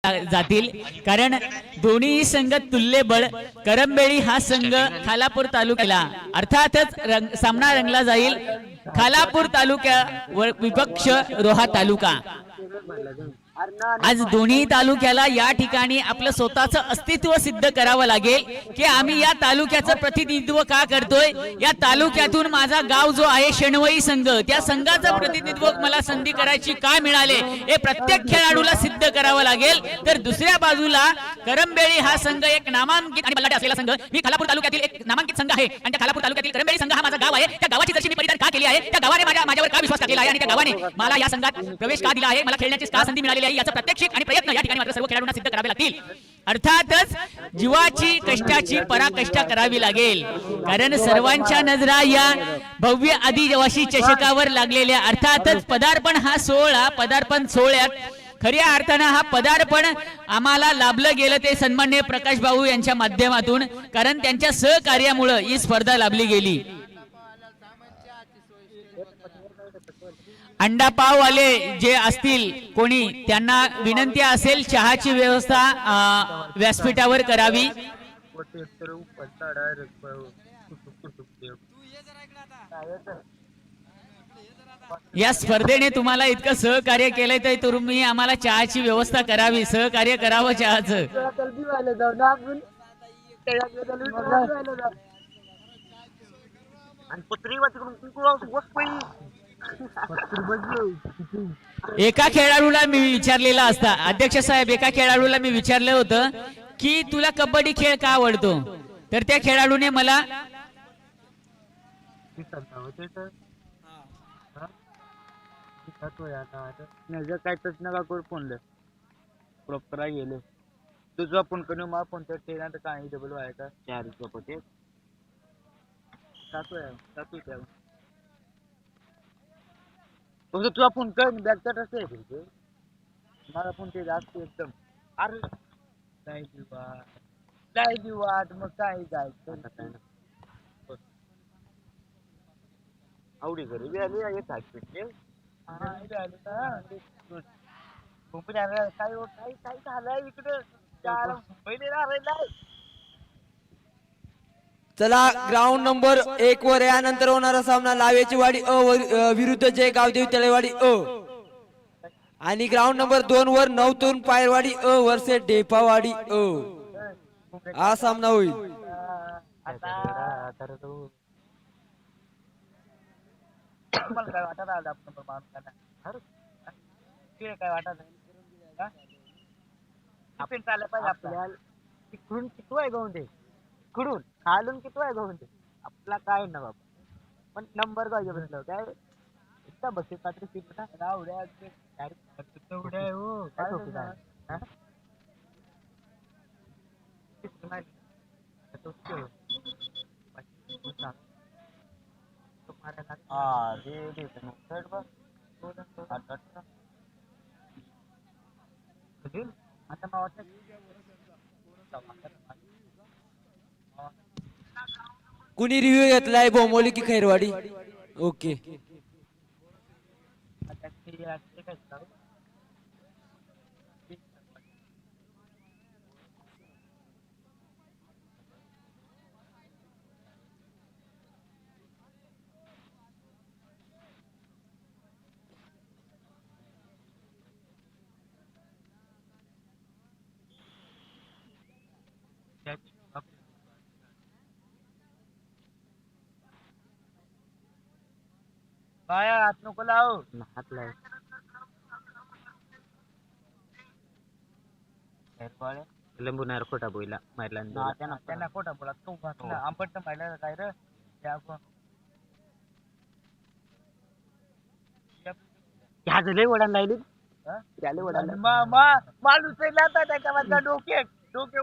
जातील, कारण दोन्ही संघ तुल्यबळ. करंबेळी हा संघ खालापूर तालुक्याला अर्थातच सामना रंगला जाईल. खालापूर तालुक्यावर विपक्ष रोहा तालुका. आज दोन्ही तालुक्याला या ठिकाणी आपलं स्वतःचं अस्तित्व सिद्ध करावं लागेल की आम्ही या तालुक्याचं प्रतिनिधित्व का करतोय. या तालुक्यातून माझा गाव जो आहे शेणवई संघ, त्या संघाचं प्रतिनिधित्व मला संधी करायची का मिळाले हे प्रत्येक खेळाडूला सिद्ध करावं लागेल. तर दुसऱ्या बाजूला करंबेळी हा संघ एक नामांकित आणि बलाढ्य असलेला संघ. मी खालापूर तालुक्यातील एक नामांकित संघ आहे आणि त्या खालापूर तालुक्यातील करंबेळी संघ हा माझा गाव आहे. त्या गावाची जशी मी परिधान का केली आहे, त्या गावाने माझ्यावर का विश्वास टाकलेला आहे आणि त्या गावाने मला या संघात प्रवेश का दिला आहे, मला खेळण्याची का संधी मिळालेली आहे, याचा प्रत्यक्षिक आणि प्रयत्न या ठिकाणी मात्र सर्व खेळाडूंना सिद्ध करावे लागतील. अर्थातच जीवाची कष्टाची पराकष्टा करावी लागेल, कारण सर्वांच्या नजरा या भव्य आदिवासी चषकावर लागलेल्या. अर्थातच पदार्पण हा सोहळा, पदार्पण सोहळ्यात खऱ्या अर्थानं हा पदार्पण आम्हाला लाभलं गेलं ते सन्माननीय प्रकाश भाऊ यांच्या माध्यमातून, कारण त्यांच्या सहकार्यामुळे ही स्पर्धा लाभली गेली. अंडा पाव वाले जे असतील कोणी, त्यांना विनंती असेल चहाची व्यवस्था व्यासपीठावर करावी. या स्पर्धेने तुम्हाला इतकं सहकार्य केलंय तर तुम्ही आम्हाला चहाची व्यवस्था करावी, सहकार्य करावं चहाचं. एका खेळाडूला मी विचारलेलं असता, अध्यक्ष साहेब, एका खेळाडूला मी विचारलं होतं की तुला कबड्डी खेळ का आवडतो, तर त्या खेळाडूने मला काय नका करू फोन प्रॉपर गेले तुझा फोन करून मला फोन तर काय डबल आहे का 4 रुपये तुझा फोन कर बॅगचा आहे मला फोन ते जास्त एकदम. अरे नाही दिवाट मग काय जायचं आवडी घरी बी आली येत काय काय झालंय इकडे पहिले नाही. चला ग्राउंड नंबर 1 वर यानंतर होणारा सामना लावेची वाडी अ विरुद्ध जय गावदेवी तळेवाडी अ, आणि ग्राउंड नंबर 2 वर नवतून पायरवाडी अ वर्सेस ढेपावाडी अ हा सामना होईल. काय वाटत काय वाटत आपण चाललं पाहिजे आपल्याला तिकडून किती आहे गाऊन ते तिकडून खालून किती आहे गाऊन ते आपला काय ना बाबा पण नंबर पाहिजे म्हटलं काय इतका बसेल पात्र सीट उड्या उड्या हो काय आता कुणी रिव्ह्यू घेतलाय बोमोली की खैरवाडी? ओके काय हात नको लाव हात लाव लिंबू नाही खोटा बोला मारला त्यांना खोटा बोला तो आंबट मारला काय रे लय वडान लागली त्याले वडान माणूस त्याच्या डोके डोके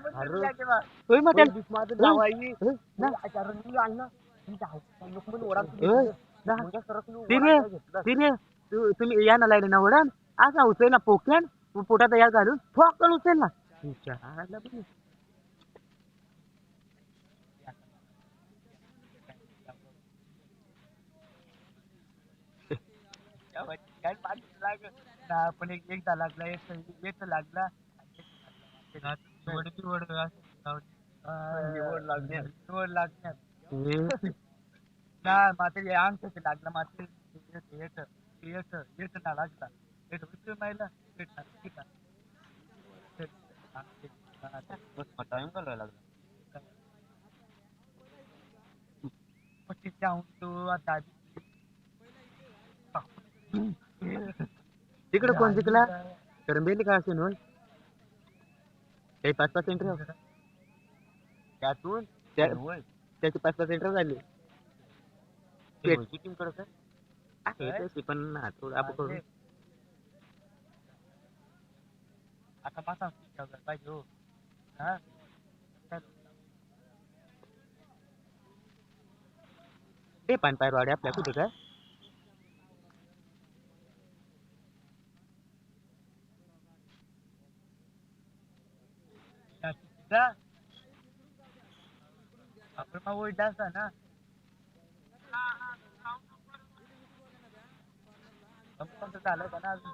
तुम्ही या ना लाईन ना वडान असा उचल ना पोक्यान पोटात या घालून ठोकन उचल ना पण एकदा लागला एक लागला निवड लागण्यात ना मात्र या अंगठ्याचे लागला मात्र येत ना लागला येत उचलून राहिला येत ना ठीक आहे टाइम करायला लागला पच्चीस जाऊन तो आता तिकडे कोण जिंकला करंबेली का असेल होय काही 5-5 सेंटर त्यातून त्याची 5-5 सेंटर झाली टीम कडे काय पण थोडं आपण करू आता पासा पाहिजे हो हा ते पानपायरवाडी आपल्या कुठे काय आपण मग ओढला असता ना झालं का ना अजून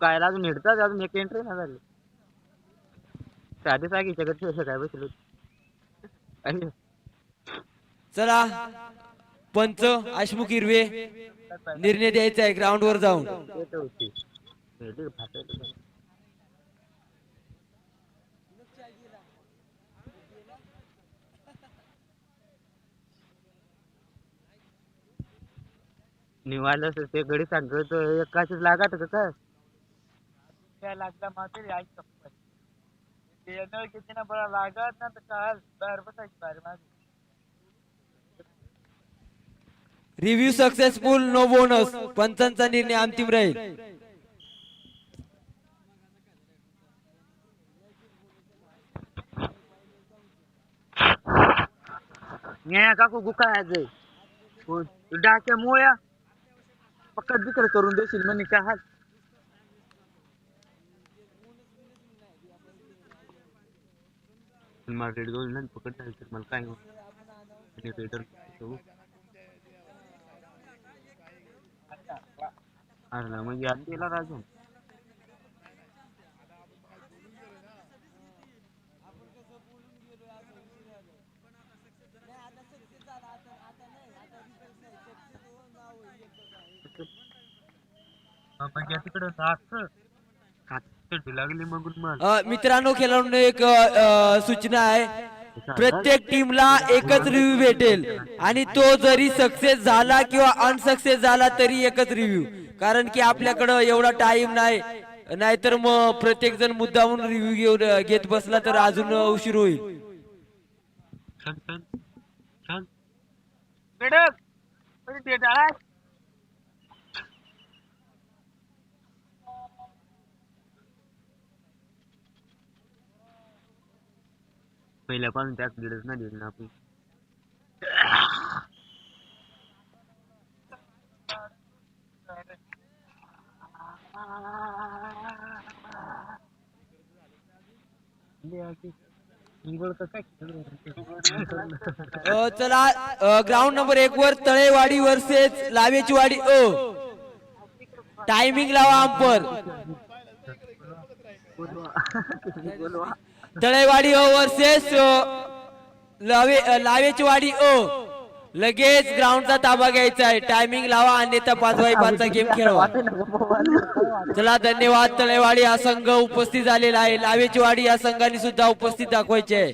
कायला अजून हिडतात अजून एक एंट्री ना झाली साधे सागी सगळं काय बसलो चला पंच अशमुख हिरवे निर्णय द्यायचा आहे ग्राउंड वर जाऊन. होती निवाल ते गडी सांगत एकाशीच लागत का काय लागला मात्र आई ते न किती ना बळा लागत ना तर काल बाहेर बसायची बाहेर माझी रिव्ह्यू सक्सेसफुल नो बोनस पंचांचा निर्णय अंतिम राहील. न्याया काकू गुकाय डाक्या मोया पक्का दुसरं करून देशील म्हणे काय हाल मला रेड गोल नाही पकडता येईल मला काय अरे म्हणजे आज गेला राजू लागली मग मित्रांनो खेळाडूंना एक सूचना आहे प्रत्येक टीमला एकच रिव्ह्यू भेटेल आणि तो जरी सक्सेस झाला किंवा अनसक्सेस झाला तरी एकच रिव्ह्यू कारण की आपल्याकडं एवढा टाइम नाही नाहीतर मग प्रत्येक जण मुद्दामून रिव्ह्यू घेत बसला तर अजून उशीर होईल. पहिल्यापासून त्याच दीडच नाही दिलं ना आपण चला ग्राउंड नंबर 1 वर तळेवाडी वर्सेस लावेची वाडी टायमिंग लावा अंपर तळेवाडी वर्सेस लावेची वाडी लगेच ग्राउंडचा ताबा घ्यायचा आहे टायमिंग लावा अन्यथा 5x5चा गेम खेळवा. चला धन्यवाद. तळेवाडी हा संघ उपस्थित झालेला आहे लावेची वाडी या संघाने सुद्धा उपस्थित दाखवायचे आहे.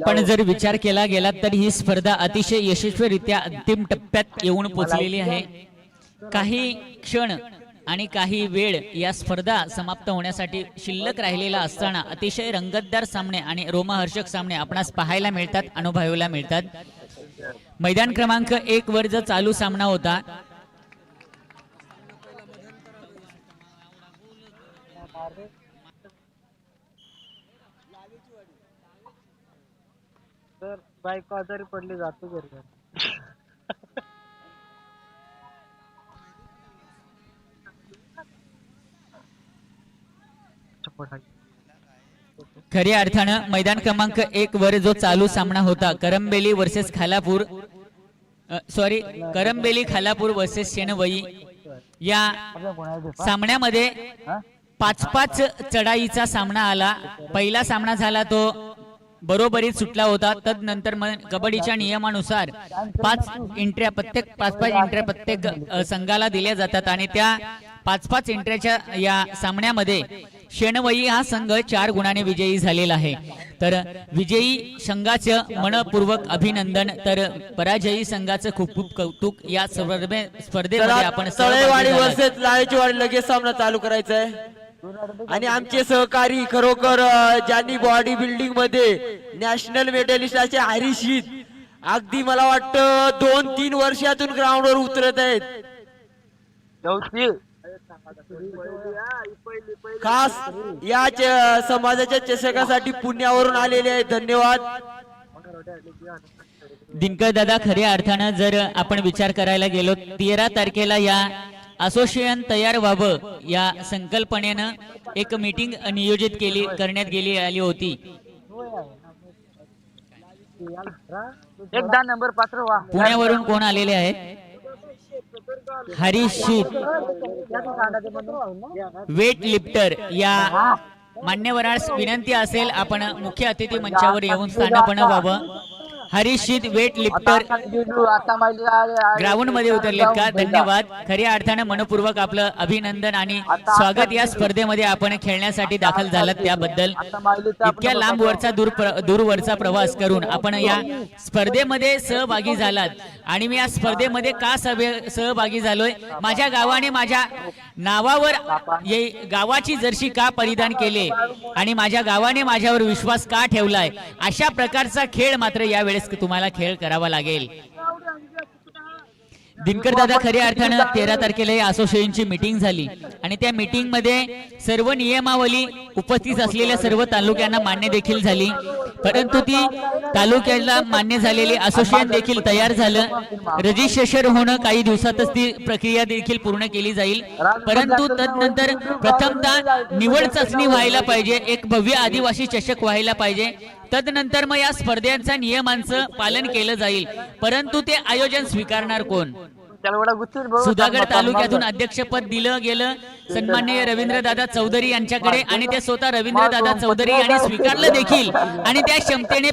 पण जर विचार केला गेला तर ही स्पर्धा अतिशय यशस्वीरित्या अंतिम टप्प्यात येऊन पोहोचलेली आहे. काही क्षण आणि काही वेळ या स्पर्धा समाप्त होण्यासाठी शिल्लक राहिलेला असताना अतिशय रंगतदार सामने आणि रोमहर्षक सामने आपणास पाहायला मिळतात अनुभवायला मिळतात. मैदान क्रमांक 1 वर जो चालू सामना होता तर बायको आजारी पडली जातो घरी खऱ्या अर्थानं मैदान क्रमांक 1 वर जो चालू सामना होता Karambeli versus Khalapur sorry Karambeli Khalapur versus Shenvai या सामन्यामध्ये 5-5 चढाईचा सामना आला. पहिला सामना झाला तो बरोबरीत सुटला होता. तदनंतर मग कबड्डीच्या नियमानुसार 5 एंट्र्या प्रत्येक संघाला दिल्या जातात आणि त्या 5-5 एंट्र्याच्या या सामन्यामध्ये शेणवई हा संघ 4 गुणाने विजयी झालेला आहे. तर विजयी संघाचं मनपूर्वक अभिनंदन, तर पराजयी संघाचं खूप खूप कौतुक. या स्पर्धेमध्ये आपण तळेवाडी वर्सेस लावेची वाडी लगेच सामना चालू करायचा आहे. आणि आमचे सहकारी खरोखर ज्यांनी बॉडी बिल्डिंग मध्ये नॅशनल मेडलिस्ट असे हरीशीत अगदी मला वाटतं 2-3 वर्षातून ग्राउंडवर उतरत आहेत. खास या समाजाच्या चषकासाठी पुण्यावरून आलेले आहेत. धन्यवाद. दिनकर दादा, खऱ्या अर्थानं जर आपण विचार करायला गेलो 13 तारखेला या असोसिएशन तयार व्हावं या संकल्पनेनं एक मीटिंग नियोजित करण्यात आली होती. एकदा नंबर पात्र व्हा. पुण्यावरून कोण आलेले आहेत? हरीश शीत, वेट लिफ्टर. या मान्यवरास विनंती असेल आपण मुख्य अतिथी मंचावर येऊन स्थानापन्न व्हावं. हरीश शीत, वेट लिफ्टर, ग्राउंड मध्ये उतरलेत का? धन्यवाद. खऱ्या अर्थानं मनपूर्वक आपलं अभिनंदन आणि स्वागत. या स्पर्धेमध्ये आपण खेळण्यासाठी दाखल झालात त्याबद्दल. इतक्या लांब दूरवरचा प्रवास करून आपण या स्पर्धेमध्ये सहभागी झालात. आणि मी या स्पर्धेमध्ये का सहभागी झालोय? माझ्या गावाने माझ्या नावावर गावाची जर्सी का परिधान केले आणि माझ्या गावाने माझ्यावर विश्वास का ठेवलाय, अशा प्रकारचा खेळ मात्र यावेळेस तुम्हाला खेळ करावा लागेल. दिनकर दादा, खऱ्या अर्थानं 13 तारखेला या असोसिएशनची मीटिंग झाली आणि त्या मीटिंग मध्ये सर्व नियमावली उपस्थित असलेल्या सर्व तालुक्यांना मान्य देखील झाली. परंतु ती तालुक्याला मान्य झालेली असोसिएशन देखील तयार झालं. रजिस्ट्रेशन होणं काही दिवसातच ती प्रक्रिया देखील पूर्ण केली जाईल. परंतु तदनंतर प्रथमतः निवड चाचणी व्हायला पाहिजे, एक भव्य आदिवासी चषक व्हायला पाहिजे. तदनंतर मग या स्पर्धेच्या नियमांचं पालन केलं जाईल. परंतु ते आयोजन स्वीकारणार कोण? सुधागड तालुक्यातून अध्यक्षपद दिलं गेलं सन्माननीय रवींद्रदादा चौधरी यांच्याकडे आणि ते स्वतः रवींद्रदादा चौधरी यांनी स्वीकारलं देखील आणि त्या क्षमतेने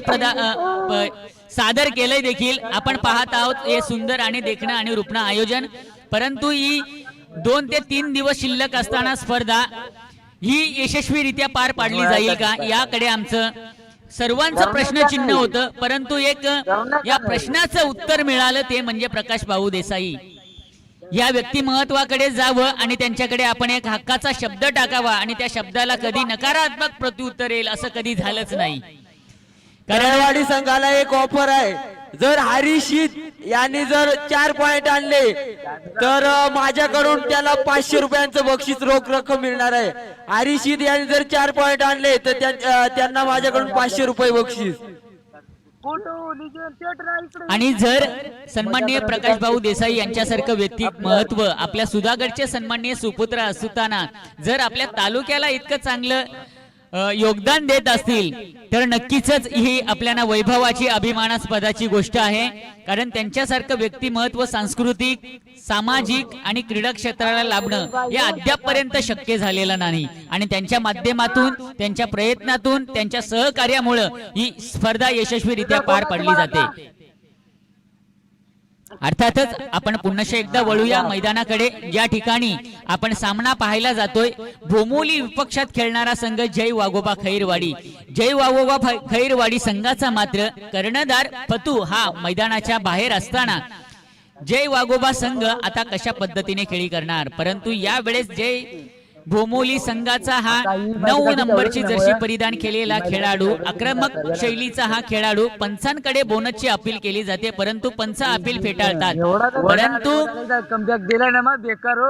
सादर केलंय देखील. आपण पाहत आहोत हे सुंदर आणि देखणं आणि रूपणं आयोजन. परंतु ही 2 ते 3 दिवस शिल्लक असताना स्पर्धा ही यशस्वीरित्या पार पाडली जाईल का, याकडे आमचं सर्वांचं प्रश्नचिन्ह होतं. परंतु एक या प्रश्नाचं उत्तर मिळालं, ते म्हणजे प्रकाश भाऊ देसाई या व्यक्तिमत्वाकडे जावं आणि त्यांच्याकडे आपण एक हक्काचा शब्द टाकावा आणि त्या शब्दाला कधी नकारात्मक प्रत्युत्तर येईल असं कधी झालंच नाही. तळेवाडी संघाला एक ऑफर आहे. जर हरीशीत यांनी जर 4 पॉइंट आणले तर माझ्याकडून त्याला 500 रुपयांचं बक्षीस रोख रक्कम मिळणार आहे. हरीशीत यांनी जर 4 पॉइंट आणले तर त्यांना माझ्याकडून 500 रुपये बक्षीस. आणि जर सन्माननीय प्रकाश भाऊ देसाई यांच्यासारखं व्यक्तिमत्व आपल्या सुधागडचे सन्माननीय सुपुत्र असताना जर आपल्या तालुक्याला इतकं चांगलं योगदान देत असतील तर नक्कीच ही आपल्याला वैभवाची अभिमानास्पदाची गोष्ट आहे. कारण त्यांच्यासारखं व्यक्तिमत्व सांस्कृतिक, सामाजिक आणि क्रीडा क्षेत्राला लाभणं या अद्यापपर्यंत शक्य झालेलं नाही आणि त्यांच्या माध्यमातून, त्यांच्या प्रयत्नातून, त्यांच्या सहकार्यामुळे ही स्पर्धा यशस्वीरित्या पार पडली जाते. अर्थातच आपण पुन्हा एकदा वळूया मैदानाकडे, ज्या ठिकाणी आपण सामना पाहायला जातोय. भोमोली विपक्षात खेळणारा संघ जय वाघोबा खैरवाडी. जय वाघोबा खैरवाडी संघाचा मात्र कर्णधार फतू हा मैदानाच्या बाहेर असताना जय वाघोबा संघ आता कशा पद्धतीने खेळी करणार. परंतु यावेळेस जय भोमोली संघाचा हा 9 नंबरची जर्सी परिधान केलेला खेळाडू, आक्रमक शैलीचा हा खेळाडू, पंचांकडे बोनसची अपील केली जाते परंतु पंच अपील फेटाळतात. परंतु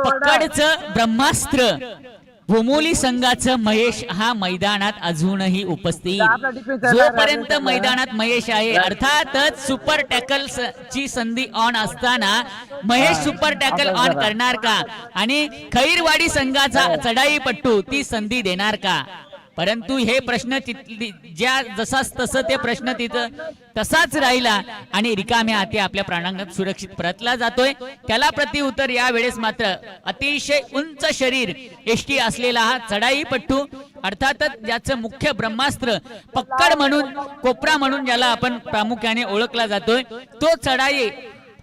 पकडचं ब्रह्मास्त्र भोमोली संघाचं महेश हा मैदानात अजूनही उपस्थित. जोपर्यंत मैदानात महेश आहे, अर्थातच सुपर टॅकल ची संधी ऑन असताना महेश सुपर टॅकल ऑन करणार का आणि खैरवाडी संघाचा चढाईपट्टू ती संधी देणार का? परंतु हे प्रश्न ज्या जसाच तसं ते प्रश्न तिथं तसाच राहिला आणि रिकाम्या हाती आपल्या प्राणांगणात सुरक्षित परतला जातोय. त्याला प्रत्युत्तर या वेळेस मात्र अतिशय उंच शरीर एष्टी असलेला हा चढाईपट्टू, अर्थातच ज्याचं मुख्य ब्रह्मास्त्र पक्कड म्हणून, कोपरा म्हणून ज्याला आपण प्रामुख्याने ओळखला जातोय, तो चढाई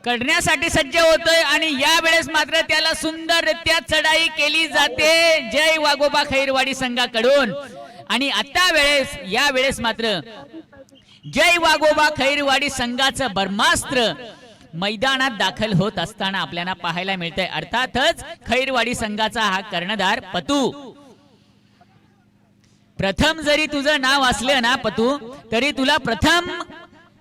करण्यासाठी सज्ज होतोय आणि या वेळेस मात्र त्याला सुंदररित्या चढाई केली जाते जय वाघोबा खैरवाडी संघाकडून. आणि आता या वेळेस मात्र जय वाघोबा खैरवाडी संघाचं ब्रह्मास्त्र मैदानात दाखल होत असताना आपल्याला पाहायला मिळतंय. अर्थातच खैरवाडी संघाचा हा कर्णधार पतू. प्रथम जरी तुझं नाव असलं ना पतू, तरी तुला प्रथम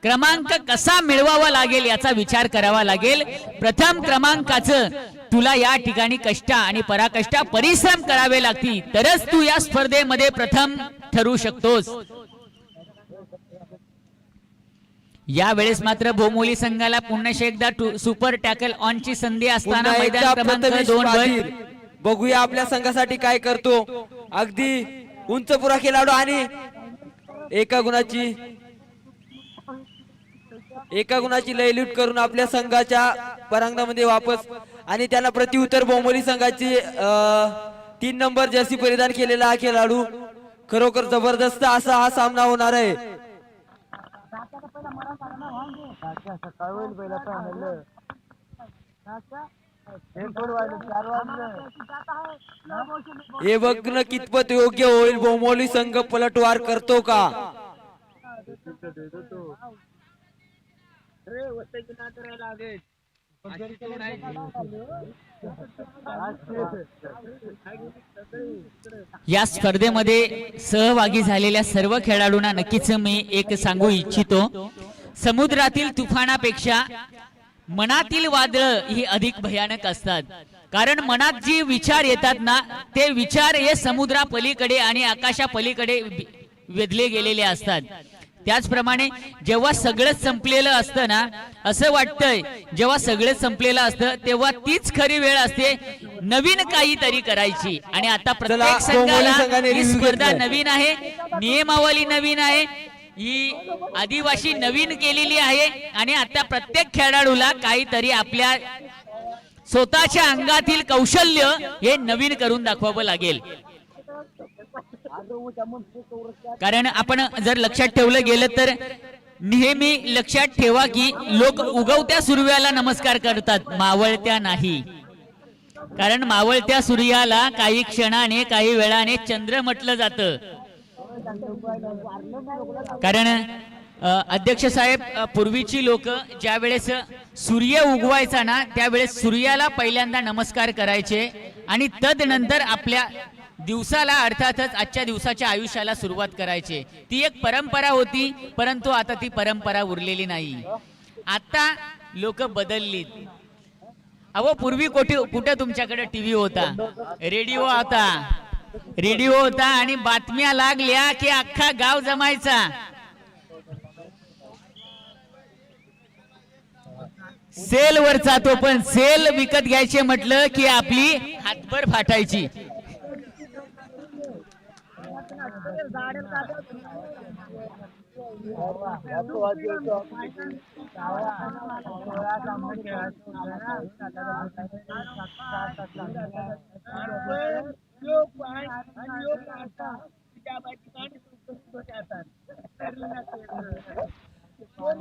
क्रमांक कसा मिळवावा लागेल याचा विचार करावा लागेल. प्रथम क्रमांकाचं तुला या ठिकाणी कष्ट आणि पराकष्ट परिश्रम करावे लागतील, तरच तू या स्पर्धेमध्ये प्रथम ठरू शकतोस. या वेळेस मात्र भोमोली संघाला पुन्हा एकदा सुपर टॅकल ऑन ची संधी असताना मैदान क्रमांक 2 वर बघूया आपल्या संघासाठी काय करतो. अगदी उंच पुरा खेळाडू आणि एका गुणाची लयलूट करून आपल्या संघाच्या परांगणामध्ये वापस, आणि त्यांना प्रत्युत्तर भोमोली संघाची 3 नंबर जर्सी परिधान केलेला हा खेळाडू. खरोखर जबरदस्त असा हा सामना होणार आहे. हे बघणं कितपत योग्य होईल. भोमोली संघ पलटवार करतो का? या स्पर्धेमध्ये सहभागी झालेल्या सर्व खेळाडूंना नक्कीच मी एक सांगू इच्छितो, समुद्रातील तुफानापेक्षा मनातील वादळ ही अधिक भयानक असतात. कारण मनात जी विचार येतात ना, ते विचार हे समुद्रा पलीकडे आणि आकाशा पलीकडे वेधले गेलेले असतात. त्याचप्रमाणे जेव्हा सगळं संपलेलं असतं ना, असं वाटतंय जेव्हा सगळं संपलेलं असतं तेव्हा तीच खरी वेळ असते नवीन काहीतरी करायची. आणि आता प्रत्येक संघाला ही स्पर्धा नवीन आहे, नियमावली नवीन आहे, ही आदिवासी नवीन केलेली आहे आणि आता प्रत्येक खेळाडूला काहीतरी आपल्या स्वतःच्या अंगातील कौशल्य हे नवीन करून दाखवावं लागेल. कारण आपण जर लक्षात ठेवलं गेलं तर नेहमी लक्षात ठेवा की लोक उगवत्या सूर्याला नमस्कार करतात, मावळत्या नाही. कारण मावळत्या सूर्याला काही क्षणाने काही वेळाने चंद्र म्हटलं जातं. कारण अध्यक्ष साहेब, पूर्वीची लोक ज्या वेळेस सूर्य उगवायचा ना त्यावेळेस सूर्याला पहिल्यांदा नमस्कार करायचे आणि तदनंतर आपल्या दिवसाला, अर्थातच आजच्या दिवसाच्या आयुष्याला सुरुवात करायचे. ती एक परंपरा होती, परंतु आता ती परंपरा उरलेली नाही. आता लोक बदललीत. अहो पूर्वी कुठे तुमच्याकडे टीव्ही होता, रेडिओ होता आणि बातम्या लागल्या की अख्खा गाव जमायचा. सेल वर जातो, पण सेल विकत घ्यायचे म्हटलं की आपली हातभर फाटायची.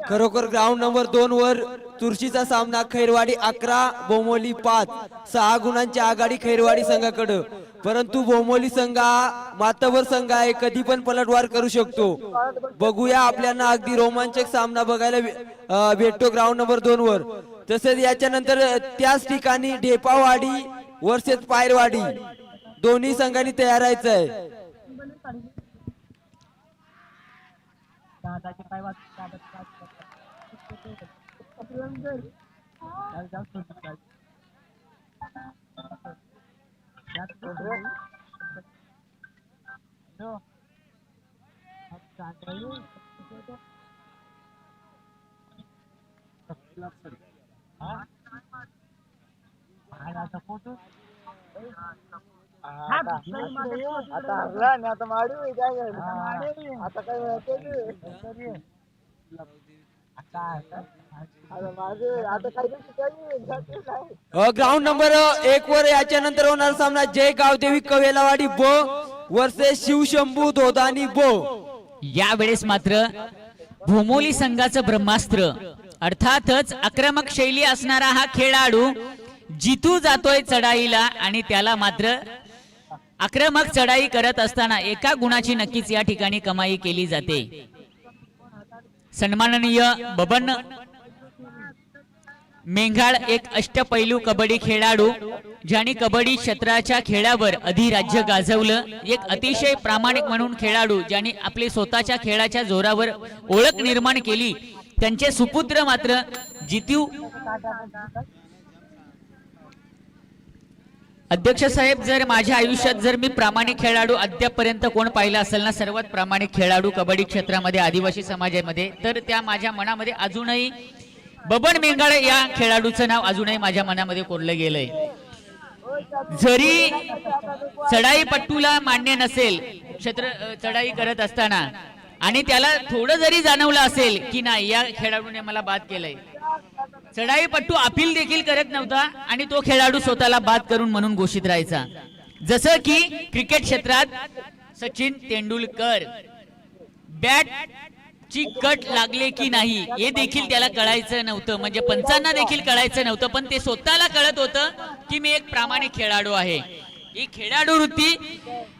खरोखर ग्राउंड नंबर 2 वर चुरशीचा सामना. खैरवाडी 11 भोमोली 5, 6 गुणांची आघाडी खैरवाडी संघाकडे. परंतु भोमोली संघ मातबर संघ आहे, कधी पण पलटवार करू शकतो. बघूया, आपल्याला अगदी रोमांचक सामना बघायला भेटतो ग्राउंड नंबर 2 वर. तसेच याच्यानंतर त्याच ठिकाणी ढेपावाडी वर्सेस पायरवाडी दोन्ही संघांनी तयार राहायचं आहे. आता हरला आणि आता माडू आहे, काय झालं? आता काय आता काय ग्राउंड नंबर 1 वर याच्या नंतर होणारा सामना जय गावदेवी कवेलावाडी बो वर्सेस शिवशंभू धोदानी बो. यावेळेस मात्र भोमोली संघाचं ब्रह्मास्त्र अर्थातच आक्रमक शैली असणारा हा खेळाडू जितू जातोय चढाईला आणि त्याला मात्र आक्रमक चढाई करत असताना एका गुणाची नक्कीच या ठिकाणी कमाई केली जाते. सन्माननीय बबन मेंघाळ एक अष्टपैलू कबड्डी खेळाडू ज्यांनी कबड्डी क्षेत्राच्या खेळावर अधिराज्य गाजवलं, एक अतिशय प्रामाणिक म्हणून खेळाडू ज्यांनी आपले स्वतःच्या खेळाच्या जोरावर ओळख निर्माण केली, त्यांचे सुपुत्र मात्र जितू. अध्यक्ष साहेब, जर माझ्या आयुष्यात जर मी प्रामाणिक खेळाडू अद्यापपर्यंत कोण पाहिला असेल ना, सर्वात प्रामाणिक खेळाडू कबड्डी क्षेत्रामध्ये आदिवासी समाजामध्ये, तर त्या माझ्या मनामध्ये अजूनही बबन मेंगाळे या खेळाडूचं नाव अजूनही माझ्या मनामध्ये कोरलं गेलंय. जरी चढाई पट्टूला मान्य नसेल क्षेत्र चढाई करत असताना आणि त्याला थोडं जरी जाणवलं असेल की नाही या खेळाडूने मला बाद केलंय, चढाई पट्टू अपील देखील करत नव्हता आणि तो खेळाडू स्वतःला बाद करून म्हणून घोषित राहायचा. जसं की क्रिकेट क्षेत्रात सचिन तेंडुलकर बॅट ची कट लागले की नाही हे देखील त्याला कळायचं नव्हतं, म्हणजे पंचांना देखील कळायचं नव्हतं, पण ते स्वतःला कळत होतं की मी एक प्रामाणिक खेळाडू आहे. ही खेळाडू वृत्ती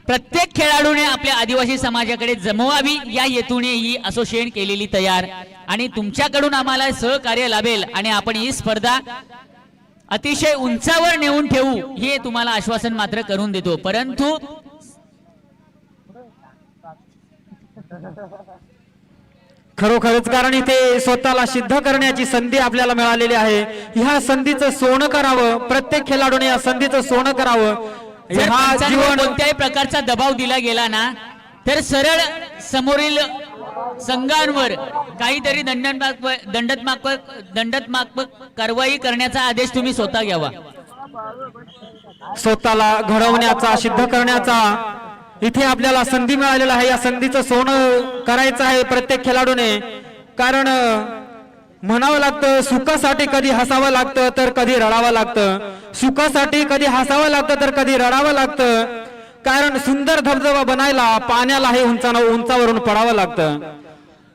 प्रत्येक खेळाडूने आपल्या आदिवासी समाजाकडे जमवावी या हेतूने ही असोसिएशन केलेली तयार आणि तुमच्याकडून आम्हाला सहकार्य लाभेल आणि आपण ही स्पर्धा अतिशय उंचावर नेऊन ठेवू हे तुम्हाला आश्वासन मात्र करून देतो. परंतु खरोखरच कारण इथे स्वतःला सिद्ध करण्याची संधी आपल्याला मिळालेली आहे. ह्या संधीचं सोनं करावं, प्रत्येक खेळाडूने या संधीचं सोनं करावं. जर हा पंचांवर जीवन कोणत्याही प्रकारचा दबाव दिला गेला ना तर सरळ समोरील संघांवर काहीतरी दंडात्मक कारवाई करण्याचा आदेश तुम्ही स्वतः घ्यावा. स्वतःला घडवण्याचा, सिद्ध करण्याचा इथे आपल्याला संधी मिळालेला आहे. या संधीचं सोनं करायचं आहे प्रत्येक खेळाडूने. कारण म्हणावं लागतं, सुखासाठी कधी हसावं लागतं तर कधी रडावं लागतं, सुखासाठी कधी हसावं लागतं तर कधी रडावं लागतं. कारण सुंदर धबधबा बनायला पाण्याला हे उंचावरून पडावं लागतं.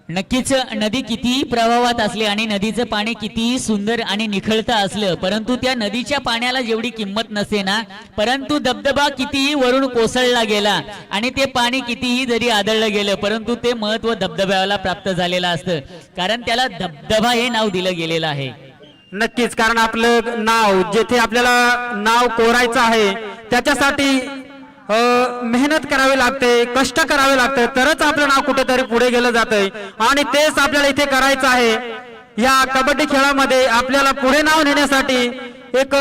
नक्कीच नदी कितीही प्रवाहात असली आणि नदीचं पाणी कितीही सुंदर आणि निखळतं असलं, परंतु त्या नदीच्या पाण्याला जेवढी किंमत नसे ना, परंतु धबधबा कितीही वरून कोसळला गेला आणि ते पाणी कितीही जरी आदळलं गेलं, परंतु ते महत्व धबधब्याला प्राप्त झालेलं असतं, कारण त्याला धबधबा हे नाव दिलं गेलेलं आहे. नक्कीच, कारण आपलं नाव जिथे आपल्याला नाव कोरायचं आहे त्याच्यासाठी मेहनत करावी लागते, कष्ट करावे लागते, तरच आपलं नाव कुठेतरी पुढे गेलं जातंय आणि तेच आपल्याला इथे करायचं आहे. या कबड्डी खेळामध्ये आपल्याला पुढे नाव नेण्यासाठी एक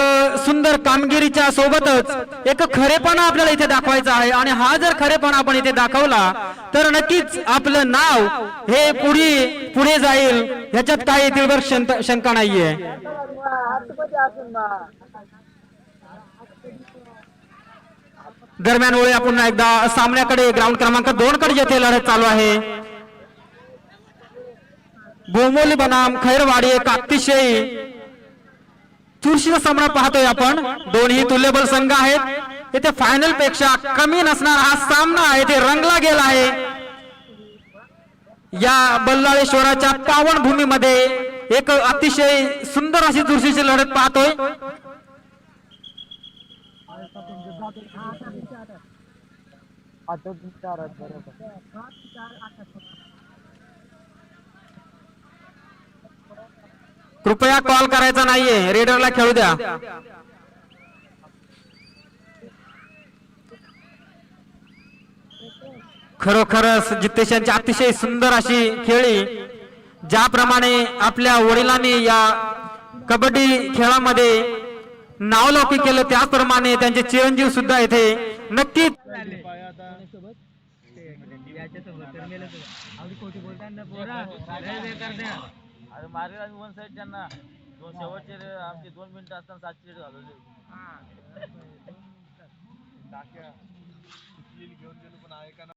सुंदर कामगिरीच्या सोबतच एक खरेपणा आपल्याला इथे दाखवायचा आहे आणि हा जर खरेपणा आपण इथे दाखवला तर नक्कीच आपलं नाव हे पुढे जाईल, ह्याच्यात काही तीव्र शंका नाहीये. दरम्यान वळूया पुन्हा एकदा सामन्याकडे, ग्राउंड क्रमांक 2 कडे जेथे लढत चालू आहे. बोमोली बनाम खैरवाडी एक अतिशय चुरशीचा सामना पाहतोय आपण. दोन्ही तुल्यबल संघ आहेत. इथे फायनल पेक्षा कमी नसणारा हा सामना येथे रंगला गेला आहे. या बल्लाळेश्वराच्या पावन भूमीमध्ये एक अतिशय सुंदर अशी चुरशीची लढत पाहतोय. कृपया कॉल करायचा नाहीये, रेडरला खेळू द्या. खरोखरच जितेश यांची अतिशय सुंदर अशी खेळी, ज्याप्रमाणे आपल्या वडिलांनी या कबड्डी खेळामध्ये नावलौकिक केलं त्याचप्रमाणे त्यांचे चिरंजीव सुद्धा येथे नक्कीच. मार्ग वन साइड त्यांना शेवटचे आमचे 2 मिनिटं असताना 7 घालवले. टाक्या घेऊन गेलो पण आहे का